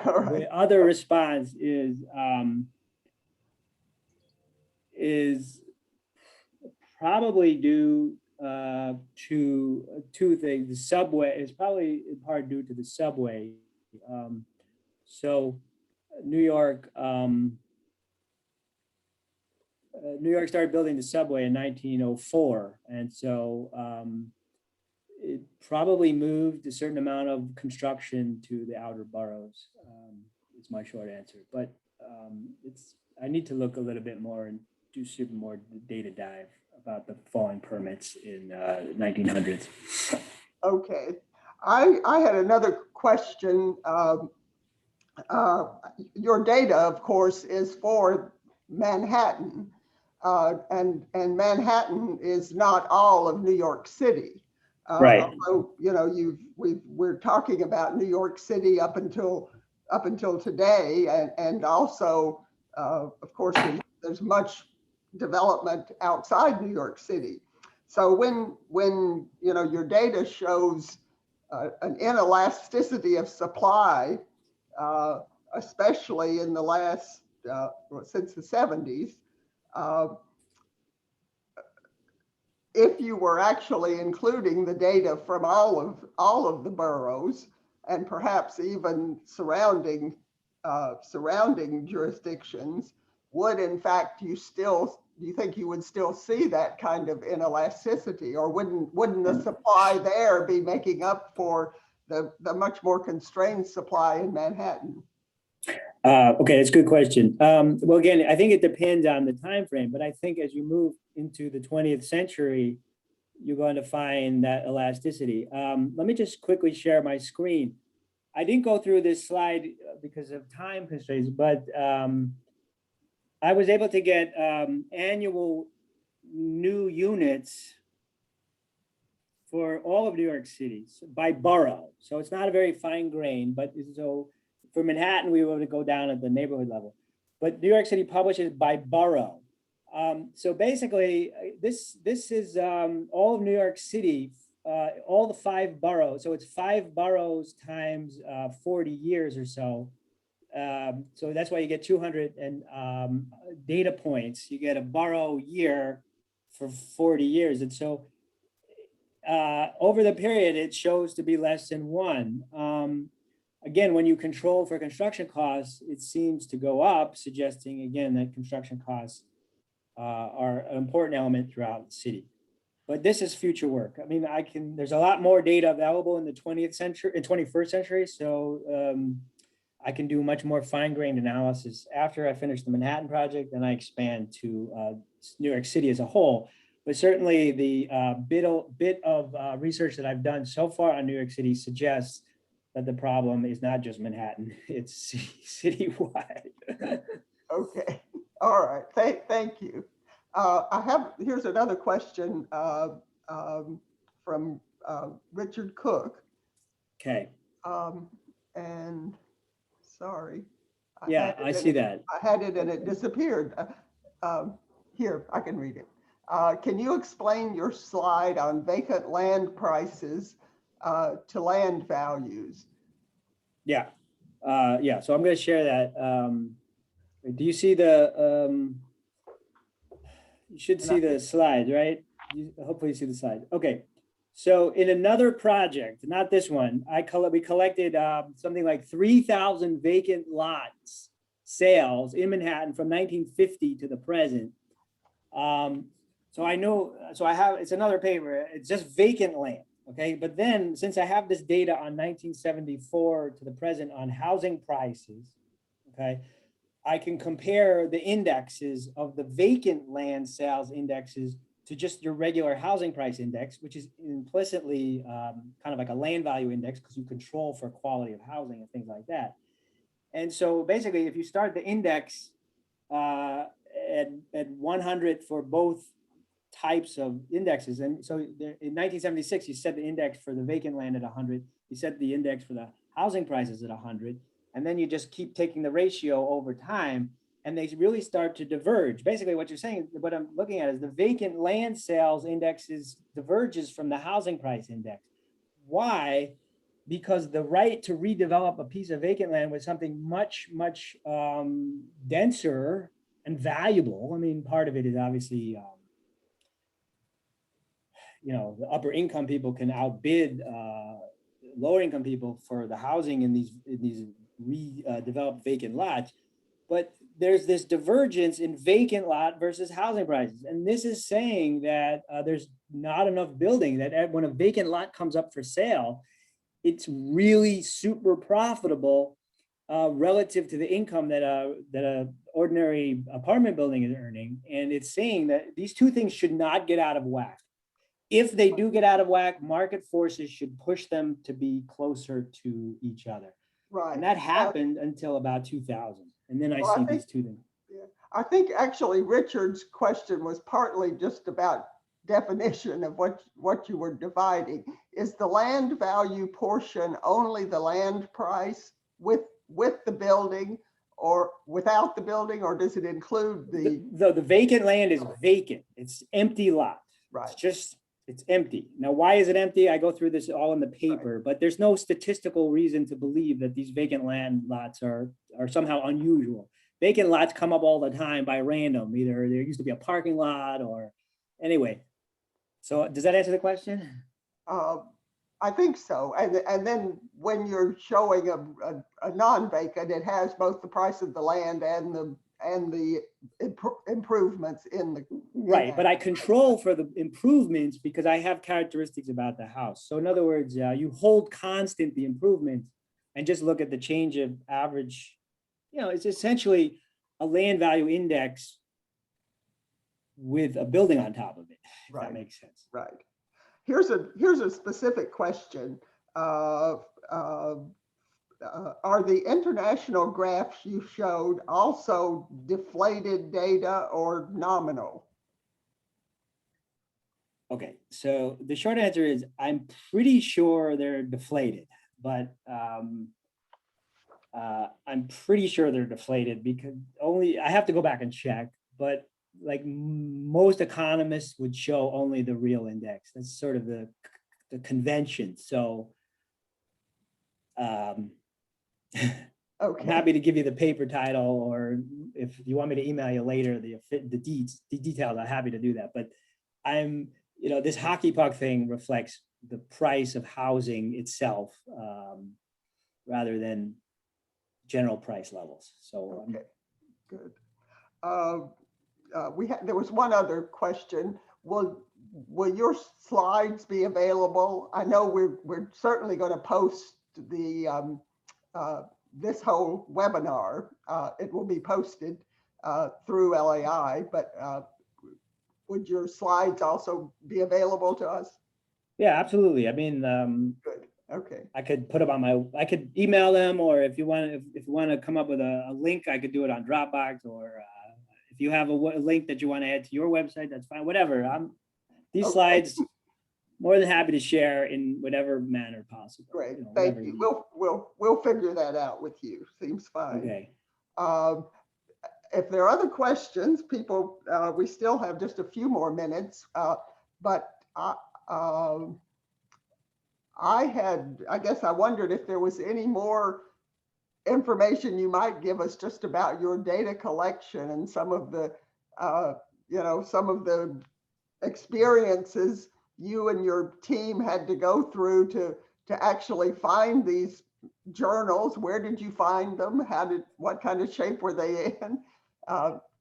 All right. The other response is probably due to two things. The subway is probably in part due to the subway. So New York started building the subway in 1904, and so it probably moved a certain amount of construction to the outer boroughs. Is my short answer, but I need to look a little bit more and do some more data dive about the falling permits in 1900s. Okay, I had another question. Your data, of course, is for Manhattan, and Manhattan is not all of New York City. Right. So we're talking about New York City up until today, and also, of course, there's much development outside New York City. So when your data shows an inelasticity of supply, especially in the last since the 70s, if you were actually including the data from all of the boroughs and perhaps even surrounding jurisdictions, would in fact do you think you would still see that kind of inelasticity, or wouldn't the supply there be making up for the much more constrained supply in Manhattan? Okay, that's a good question. Well, again, I think it depends on the time frame, but I think as you move into the 20th century, you're going to find that elasticity. Let me just quickly share my screen. I didn't go through this slide because of time constraints, but I was able to get annual new units for all of New York City by borough. So it's not a very fine grain, but so for Manhattan, we were able to go down at the neighborhood level. But New York City publishes by borough. So basically, this is all of New York City, all the 5 boroughs. So it's 5 boroughs times 40 years or so. So that's why you get 200 data points. You get a borough year for 40 years. And so over the period, it shows to be less than 1. Again, when you control for construction costs, it seems to go up, suggesting again that construction costs are an important element throughout the city. But this is future work. I mean, there's a lot more data available in the 20th century, in 21st century. So I can do much more fine-grained analysis after I finish the Manhattan project, and I expand to New York City as a whole. But certainly the bit of research that I've done so far on New York City suggests that the problem is not just Manhattan, it's citywide. Okay, all right, thank you. Here's another question from Richard Cook. Okay. And sorry. I see that. I had it and it disappeared. Here, I can read it. Can you explain your slide on vacant land prices to land values? Yeah, so I'm going to share that. Do you see the, you should see the slides, right? Hopefully you see the slide. Okay, So in another project, not this one, we collected something like 3,000 vacant lots sales in Manhattan from 1950 to the present. So I know, it's another paper, it's just vacant land, okay? But then since I have this data on 1974 to the present on housing prices, okay, I can compare the indexes of the vacant land sales indexes to just your regular housing price index, which is implicitly kind of like a land value index because you control for quality of housing and things like that. And so basically, if you start the index at 100 for both types of indexes, and so in 1976, you set the index for the vacant land at 100, you set the index for the housing prices at 100, and then you just keep taking the ratio over time, and they really start to diverge. Basically, what you're saying, what I'm looking at is the vacant land sales indexes diverges from the housing price index. Why? Because the right to redevelop a piece of vacant land was something much, much denser and valuable. I mean, part of it is obviously, the upper income people can outbid lower income people for the housing in these redeveloped vacant lots. But there's this divergence in vacant lot versus housing prices. And this is saying that there's not enough building, that when a vacant lot comes up for sale, it's really super profitable relative to the income that a ordinary apartment building is earning. And it's saying that these two things should not get out of whack. If they do get out of whack, market forces should push them to be closer to each other. Right. And that happened until about 2000. And then I see these two things. Yeah. I think actually Richard's question was partly just about definition of what you were dividing. Is the land value portion only the land price with the building or without the building, or does it include the vacant land is vacant? It's empty lot. Right. It's empty. Now, why is it empty? I go through this all in the paper, but there's no statistical reason to believe that these vacant land lots are somehow unusual. Vacant lots come up all the time by random. Either there used to be a parking lot or anyway. So does that answer the question? I think so. And then when you're showing a non-vacant, it has both the price of the land and the improvements in the right. But I control for the improvements because I have characteristics about the house. So in other words, you hold constant the improvements and just look at the change of average. It's essentially a land value index with a building on top of it. If that makes sense. Right. Here's a specific question. Are the international graphs you showed also deflated data or nominal? Okay, so the short answer is I'm pretty sure they're deflated, but I'm pretty sure they're deflated because I have to go back and check, but like most economists would show only the real index. That's sort of the convention. So okay. I'm happy to give you the paper title, or if you want me to email you later the details, I'm happy to do that. But this hockey puck thing reflects the price of housing itself rather than general price levels. So okay, good. There was one other question. Will your slides be available? I know we're certainly going to post the this whole webinar. It will be posted through LAI, but would your slides also be available to us? Yeah, absolutely. I mean, good. Okay. I could put them I could email them, or if you want to come up with a link, I could do it on Dropbox, or if you have a link that you want to add to your website, that's fine. Whatever. These slides, more than happy to share in whatever manner possible. Great, thank you. We'll figure that out with you. Seems fine. Okay. If there are other questions, people, we still have just a few more minutes, but I guess I wondered if there was any more information you might give us just about your data collection and some of the, some of the experiences you and your team had to go through to actually find these journals. Where did you find them? What kind of shape were they in?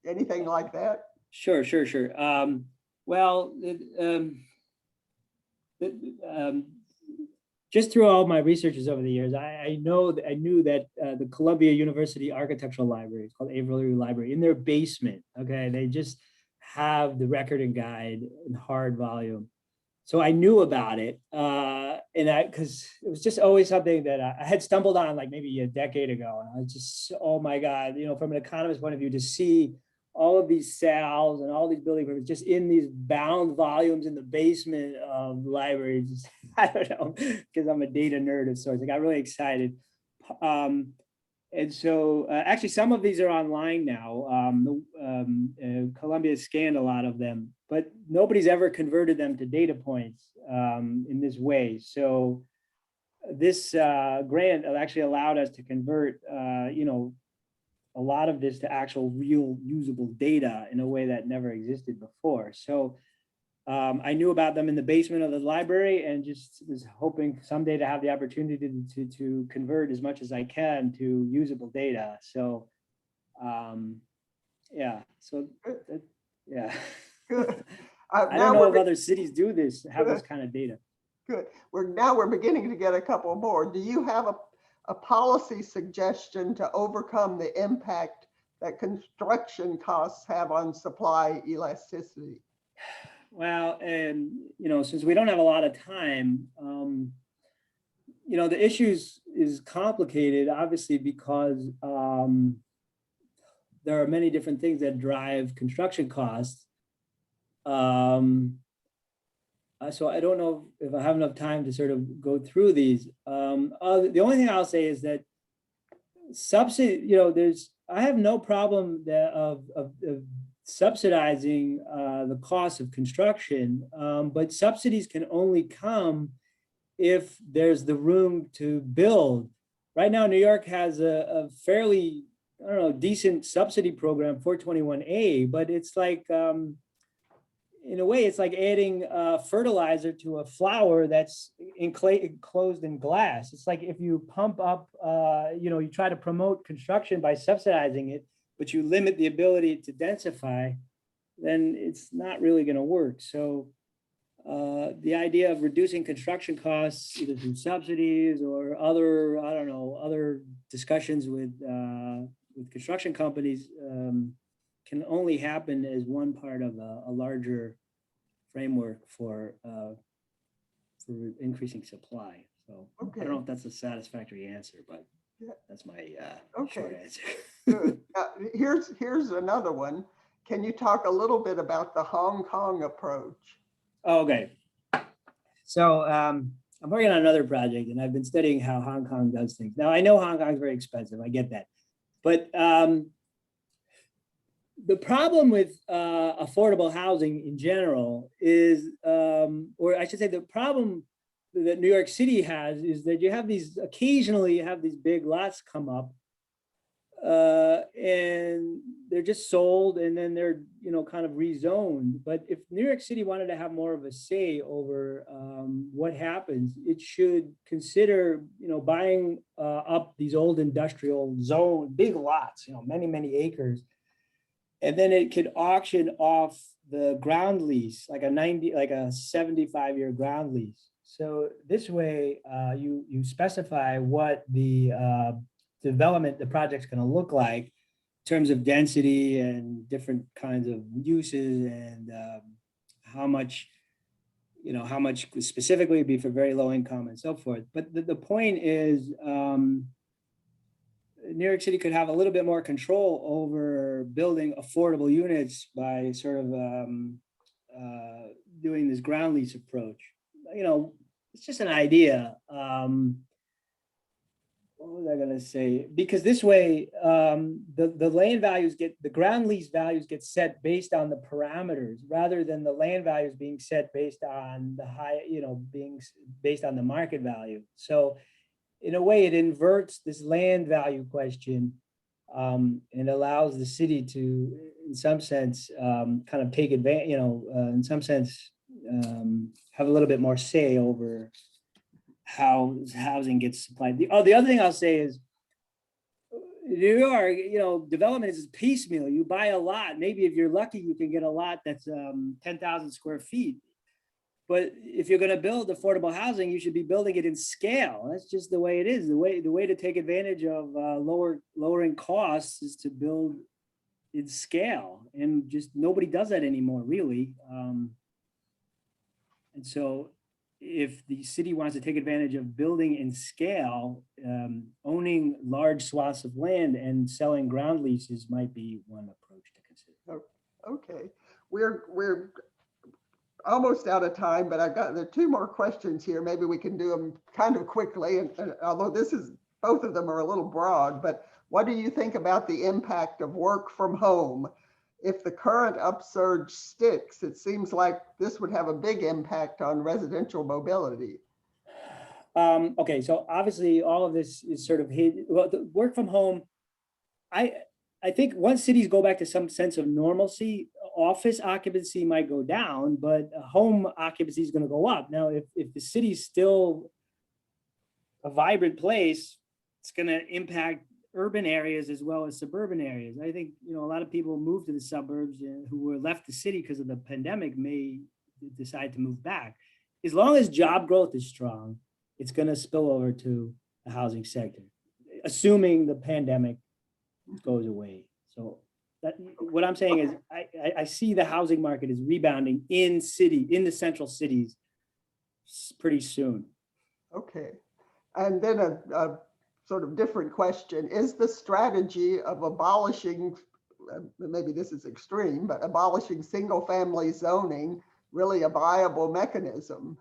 Anything like that? Sure. Well, just through all my researches over the years, I knew that the Columbia University Architectural Library, it's called Avery Library, in their basement, okay, they just have the record and guide in hard volume. So I knew about it, because it was just always something that I had stumbled on like maybe a decade ago, and I was just, oh my God, from an economist point of view, to see all of these sales and all these building permits just in these bound volumes in the basement of the library. Just, I don't know, because I'm a data nerd of sorts. I got really excited. And so actually some of these are online now. Columbia scanned a lot of them, but nobody's ever converted them to data points in this way. So this grant actually allowed us to convert, a lot of this to actual real usable data in a way that never existed before. So I knew about them in the basement of the library and just was hoping someday to have the opportunity to convert as much as I can to usable data. So yeah, yeah. Good. I don't know if other cities do this, have this kind of data. Good. We're beginning to get a couple more. Do you have a policy suggestion to overcome the impact that construction costs have on supply elasticity? Well, and since we don't have a lot of time, the issues is complicated, obviously, because there are many different things that drive construction costs. So I don't know if I have enough time to sort of go through these. The only thing I'll say is that subsidy, I have no problem of subsidizing the cost of construction, but subsidies can only come if there's the room to build. Right now, New York has a fairly, decent subsidy program, 421A, but it's like, in a way, it's like adding fertilizer to a flower that's enclosed in glass. It's like if you pump up, you try to promote construction by subsidizing it, but you limit the ability to densify, then it's not really going to work. So the idea of reducing construction costs, either through subsidies or other, other discussions with construction companies, can only happen as one part of a larger framework for increasing supply. So okay. I don't know if that's a satisfactory answer, but that's my short answer. Good. Here's another one. Can you talk a little bit about the Hong Kong approach? Okay. So I'm working on another project, and I've been studying how Hong Kong does things. Now, I know Hong Kong is very expensive. I get that. But the problem with affordable housing in general is, or I should say the problem that New York City has is that occasionally you have these big lots come up and they're just sold and then they're, kind of rezoned. But if New York City wanted to have more of a say over what happens, it should consider, buying up these old industrial zone, big lots, many, many acres. And then it could auction off the ground lease, like a 75-year ground lease. So this way, you specify what the development, the project's going to look like in terms of density and different kinds of uses, and how much specifically would be for very low income and so forth. But the point is, New York City could have a little bit more control over building affordable units by sort of doing this ground lease approach. It's just an idea. What was I going to say? Because this way, the land values the ground lease values get set based on the parameters rather than the land values being set based on being based on the market value. So in a way, it inverts this land value question and allows the city to, in some sense, kind of take advantage, in some sense, have a little bit more say over how housing gets supplied. The other thing I'll say is, development is piecemeal. You buy a lot. Maybe if you're lucky, you can get a lot that's 10,000 square feet. But if you're going to build affordable housing, you should be building it in scale. That's just the way it is. The way to take advantage of lowering costs is to build in scale, and just nobody does that anymore, really. And so, if the city wants to take advantage of building in scale, owning large swaths of land and selling ground leases might be one approach to consider. Okay, we're almost out of time, but there are two more questions here. Maybe we can do them kind of quickly. And although both of them are a little broad, but what do you think about the impact of work from home? If the current upsurge sticks, it seems like this would have a big impact on residential mobility. Okay, so obviously all of this is sort of the work from home. I think once cities go back to some sense of normalcy, office occupancy might go down, but home occupancy is going to go up. Now, if the city's still a vibrant place, it's going to impact urban areas as well as suburban areas. I think, a lot of people moved to the suburbs who were left the city because of the pandemic may decide to move back. As long as job growth is strong, it's going to spill over to the housing sector, assuming the pandemic goes away. So what I'm saying is I see the housing market is rebounding in the central cities pretty soon. Okay. And then a sort of different question, is the strategy of abolishing, maybe this is extreme, but abolishing single family zoning really a viable mechanism?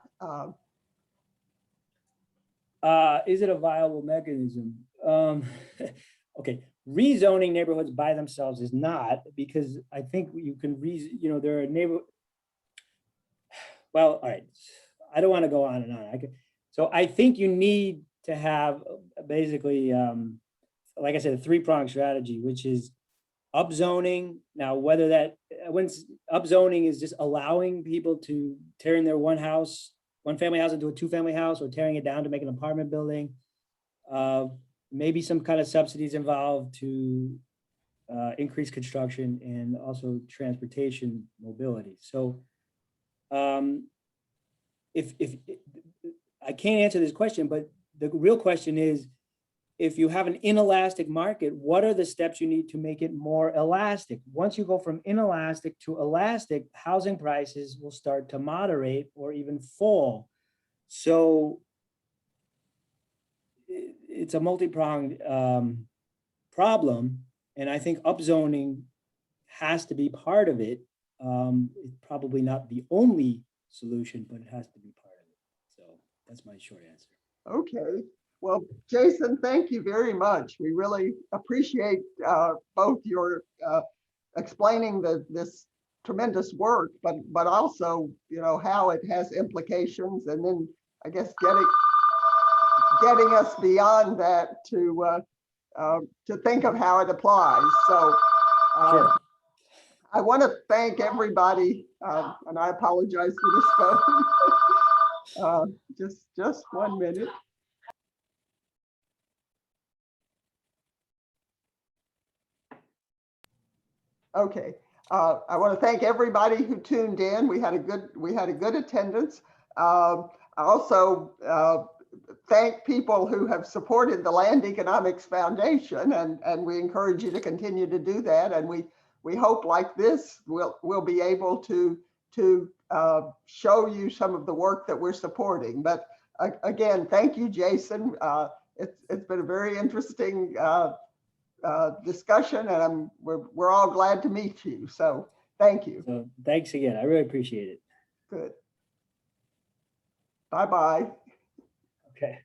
Is it a viable mechanism? Okay, rezoning neighborhoods by themselves is not, because I think you can there are well, all right, I don't want to go on and on. So I think you need to have basically, like I said, a three-pronged strategy, which is upzoning. Now, when upzoning is just allowing people to tear in their one family house into a two-family house, or tearing it down to make an apartment building. Maybe some kind of subsidies involved to increase construction and also transportation mobility. So if I can't answer this question, but the real question is, if you have an inelastic market, what are the steps you need to make it more elastic? Once you go from inelastic to elastic, housing prices will start to moderate or even fall. So it's a multi-pronged problem, and I think upzoning has to be part of it. It's probably not the only solution, but it has to be part of it. So that's my short answer. Okay. Well, Jason, thank you very much. We really appreciate both your explaining this tremendous work, but also, how it has implications, and then I guess getting us beyond that to think of how it applies. So Sure. I want to thank everybody, and I apologize for this phone. Just 1 minute. Okay, I want to thank everybody who tuned in. We had a good attendance. I also thank people who have supported the Land Economics Foundation, and we encourage you to continue to do that. And we hope, like this, we'll be able to show you some of the work that we're supporting. But again, thank you, Jason. It's been a very interesting discussion, and we're all glad to meet you. So thank you. So thanks again. I really appreciate it. Good. Bye-bye. Okay.